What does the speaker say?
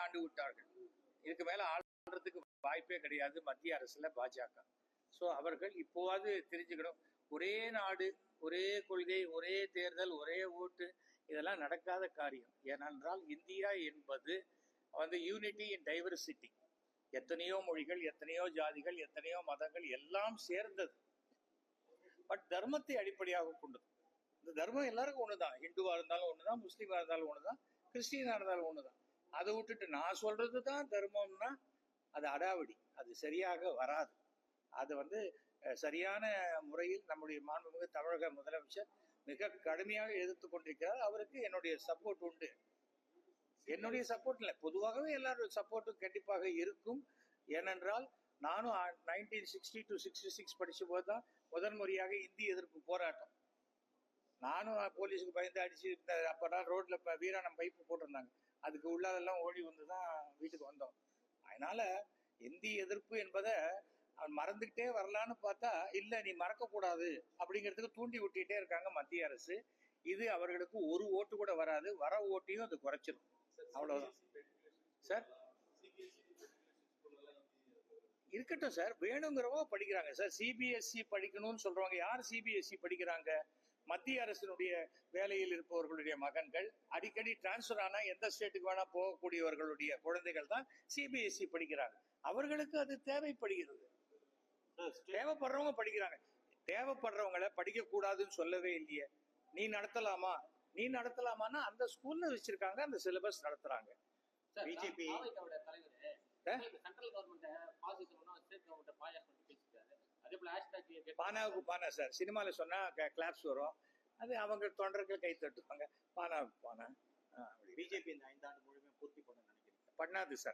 ஆண்டு விட்டார்கள். இதுக்கு மேல ஆள்றதுக்கு வாய்ப்பே கிடையாது மத்திய அரசுல பாஜக. சோ அவர்கள் இப்போவாது தெரிஞ்சுக்கணும். ஒரே நாடு, ஒரே கொள்கை, ஒரே தேர்தல், ஒரே ஓட்டு, இதெல்லாம் நடக்காத காரியம். ஏனென்றால் இந்தியா என்பது யூனிட்டி இன் டைவர்சிட்டி. எத்தனையோ மொழிகள், எத்தனையோ ஜாதிகள், எத்தனையோ மதங்கள் எல்லாம் சேர்ந்தது. பட் தர்மத்தை அடிப்படையாக கொண்டது. இந்த தர்மம் எல்லாருக்கும் ஒண்ணுதான். ஹிந்துவா இருந்தாலும் ஒண்ணுதான், முஸ்லீமா இருந்தாலும் ஒண்ணுதான், கிறிஸ்டியனா இருந்தாலும் ஒண்ணுதான். அதை விட்டுட்டு நான் சொல்றதுதான் தர்மம்னா அது அடாவடி. அது சரியாக வராது. அது சரியான முறையில் நம்முடைய மாண்புமிகு தமிழக முதலமைச்சர் மிக கடுமையாக எதிர்த்து கொண்டிருக்கிறார். அவருக்கு என்னுடைய சப்போர்ட் உண்டு. என்னுடைய சப்போர்ட் இல்லை, பொதுவாகவே எல்லாரும் சப்போர்ட்டும் கண்டிப்பாக இருக்கும். ஏனென்றால் நானும் 1960 to 66 படிச்ச போதுதான் முதன்முறையாக இந்தி எதிர்ப்பு போராட்டம். நானும் போலீஸுக்கு பயந்து அடிச்சு அப்பதான் ரோட்ல வீராணம் பைப்பு போட்டிருந்தாங்க. அதுக்கு உள்ளதெல்லாம் ஓடி வந்துதான் வீட்டுக்கு வந்தோம். அதனால இந்தி எதிர்ப்பு என்பதை மறந்துகிட்டே வரலான்னு பார்த்தா இல்ல, நீ மறக்க கூடாது அப்படிங்கிறதுக்கு தூண்டி விட்டுட்டே இருக்காங்க மத்திய அரசு. இது அவர்களுக்கு ஒரு ஓட்டு கூட வராது. வர ஓட்டையும் அது குறைச்சிடும். அவ்வளவுதான் சார். இருக்கட்டும் சார், வேணுங்கிறவங்க படிக்கிறாங்க சார். சிபிஎஸ்இ படிக்கணும்னு சொல்றவங்க யார் சிபிஎஸ்இ படிக்கிறாங்க? மத்திய அரசினுடைய வேலையில் இருப்பவர்களுடைய மகன்கள், அடிக்கடி டிரான்ஸ்பர் ஆனா எந்த ஸ்டேட்டுக்கு வேணா போகக்கூடியவர்களுடைய குழந்தைகள் தான் சிபிஎஸ்இ படிக்கிறாங்க. அவர்களுக்கு அது தேவைப்படுகிறது. தேவைப்படுறவங்க படிக்கிறாங்க. தேவைப்படுறவங்களை படிக்க கூடாதுன்னு சொல்லவே இல்லையே. நீ நடத்தலாமான்னா அந்த ஸ்கூல்ல வச்சிருக்காங்க, அந்த சிலபஸ் நடத்துறாங்க. பிஜேபி பானாவுக்கு பானா சார், சினிமால சொன்னா கிளாப்ஸ் வரும். அது அவங்க தொண்டர்கள் கை தட்டுவாங்க. பானாவுக்கு பானா. பிஜேபி இந்த 5 ஆண்டு முழுமையாக பூர்த்தி பண்ண நினைக்கிறேன். பண்ணாது சார்.